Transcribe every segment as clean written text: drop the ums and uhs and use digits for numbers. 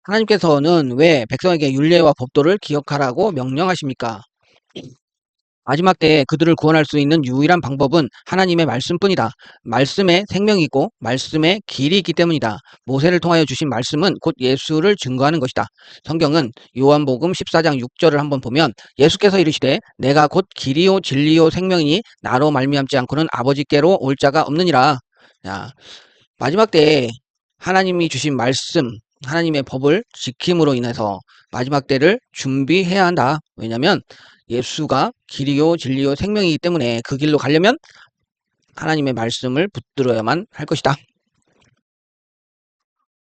하나님께서는 왜 백성에게 율례와 법도를 기억하라고 명령하십니까? 마지막 때에 그들을 구원할 수 있는 유일한 방법은 하나님의 말씀뿐이다. 말씀에 생명이 있고 말씀에 길이 있기 때문이다. 모세를 통하여 주신 말씀은 곧 예수를 증거하는 것이다. 성경은 요한복음 14장 6절을 한번 보면 예수께서 이르시되 내가 곧 길이요 진리요 생명이니 나로 말미암지 않고는 아버지께로 올 자가 없느니라. 자, 마지막 때에 하나님이 주신 말씀, 하나님의 법을 지킴으로 인해서 마지막 때를 준비해야 한다. 왜냐하면 예수가 길이요 진리요 생명이기 때문에 그 길로 가려면 하나님의 말씀을 붙들어야만 할 것이다.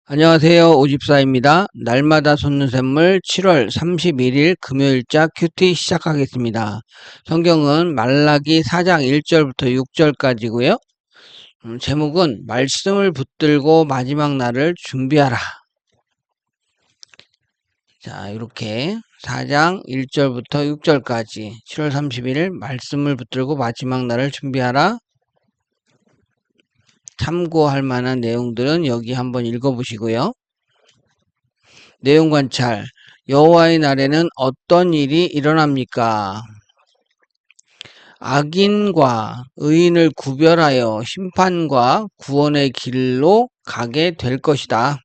안녕하세요. 오집사입니다. 날마다 솟는 샘물 7월 31일 금요일자 큐티 시작하겠습니다. 성경은 말라기 4장 1절부터 6절까지고요. 제목은 말씀을 붙들고 마지막 날을 준비하라. 자, 이렇게 4장 1절부터 6절까지 7월 31일 말씀을 붙들고 마지막 날을 준비하라. 참고할 만한 내용들은 여기 한번 읽어보시고요. 내용 관찰. 여호와의 날에는 어떤 일이 일어납니까? 악인과 의인을 구별하여 심판과 구원의 길로 가게 될 것이다.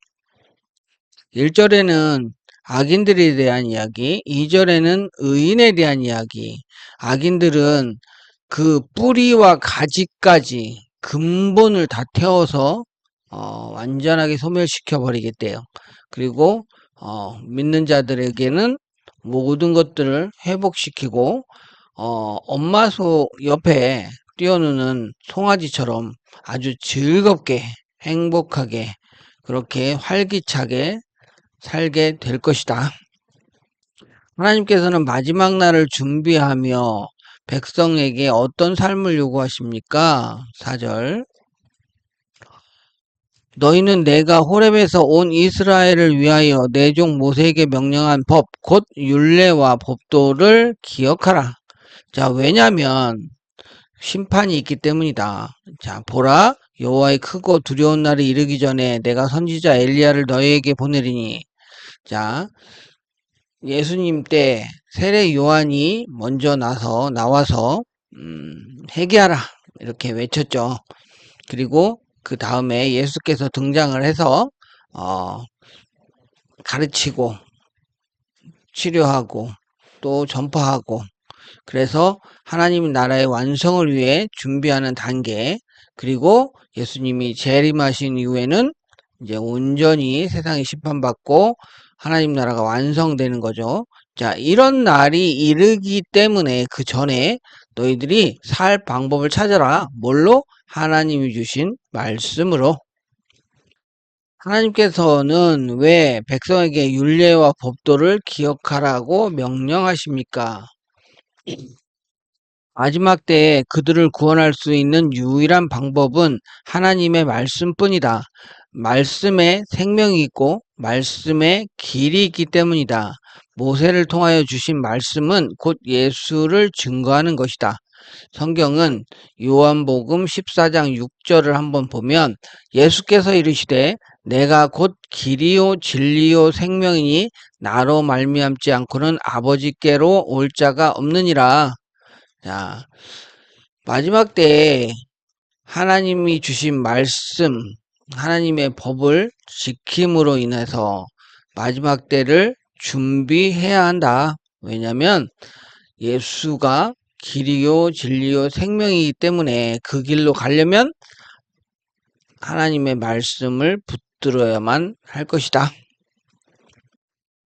1절에는 악인들에 대한 이야기, 2절에는 의인에 대한 이야기. 악인들은 그 뿌리와 가지까지 근본을 다 태워서 완전하게 소멸시켜 버리겠대요. 그리고 믿는 자들에게는 모든 것들을 회복시키고 엄마 소 옆에 뛰어노는 송아지처럼 아주 즐겁게 행복하게 그렇게 활기차게 살게 될 것이다. 하나님께서는 마지막 날을 준비하며 백성에게 어떤 삶을 요구하십니까? 4절. 너희는 내가 호렙에서 온 이스라엘을 위하여 내 종 모세에게 명령한 법, 곧 율례와 법도를 기억하라. 자, 왜냐면 심판이 있기 때문이다. 자, 보라, 여호와의 크고 두려운 날이 이르기 전에 내가 선지자 엘리야를 너희에게 보내리니. 자, 예수님 때 세례 요한이 먼저 나와서 회개하라 이렇게 외쳤죠. 그리고 그 다음에 예수께서 등장을 해서 가르치고 치료하고 또 전파하고 그래서 하나님 나라의 완성을 위해 준비하는 단계, 그리고 예수님이 재림하신 이후에는 이제 온전히 세상이 심판받고 하나님 나라가 완성되는 거죠. 자, 이런 날이 이르기 때문에 그 전에 너희들이 살 방법을 찾아라. 뭘로? 하나님이 주신 말씀으로. 하나님께서는 왜 백성에게 율례와 법도를 기억하라고 명령하십니까? 마지막 때에 그들을 구원할 수 있는 유일한 방법은 하나님의 말씀뿐이다. 말씀에 생명이 있고 말씀에 길이 있기 때문이다. 모세를 통하여 주신 말씀은 곧 예수를 증거하는 것이다. 성경은 요한복음 14장 6절을 한번 보면 예수께서 이르시되 내가 곧 길이요 진리요 생명이니 나로 말미암지 않고는 아버지께로 올 자가 없느니라. 자, 마지막 때에 하나님이 주신 말씀, 하나님의 법을 지킴으로 인해서 마지막 때를 준비해야 한다. 왜냐하면 예수가 길이요 진리요 생명이기 때문에 그 길로 가려면 하나님의 말씀을 붙들어야만 할 것이다.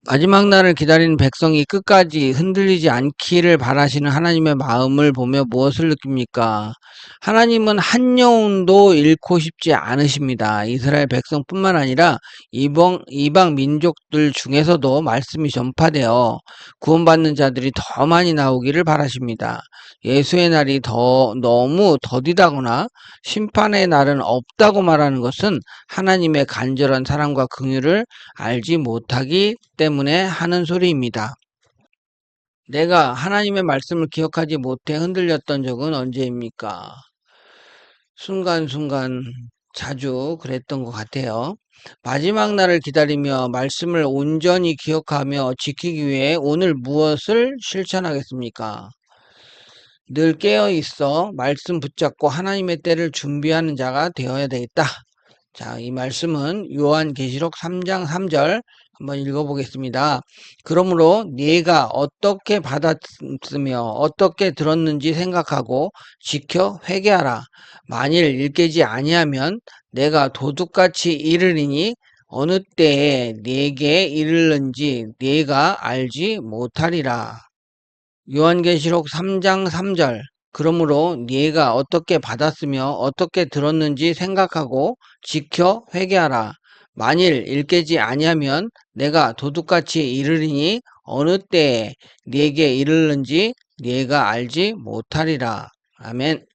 마지막 날을 기다리는 백성이 끝까지 흔들리지 않기를 바라시는 하나님의 마음을 보며 무엇을 느낍니까? 하나님은 한 영혼도 잃고 싶지 않으십니다. 이스라엘 백성뿐만 아니라 이방 민족들 중에서도 말씀이 전파되어 구원받는 자들이 더 많이 나오기를 바라십니다. 예수의 날이 너무 더디다거나 심판의 날은 없다고 말하는 것은 하나님의 간절한 사랑과 긍휼을 알지 못하기 때문에 하는 소리입니다. 내가 하나님의 말씀을 기억하지 못해 흔들렸던 적은 언제입니까? 순간순간 자주 그랬던 것 같아요. 마지막 날을 기다리며 말씀을 온전히 기억하며 지키기 위해 오늘 무엇을 실천하겠습니까? 늘 깨어 있어 말씀 붙잡고 하나님의 때를 준비하는 자가 되어야 되겠다. 자, 이 말씀은 요한계시록 3장 3절 한번 읽어보겠습니다. 그러므로 네가 어떻게 받았으며 어떻게 들었는지 생각하고 지켜 회개하라. 만일 일깨지 아니하면 내가 도둑같이 이르리니 어느 때에 네게 이르는지 네가 알지 못하리라. 요한계시록 3장 3절 그러므로 네가 어떻게 받았으며 어떻게 들었는지 생각하고 지켜 회개하라. 만일 일깨지 아니하면 내가 도둑같이 이르리니 어느 때에 네게 이르는지 네가 알지 못하리라. 아멘.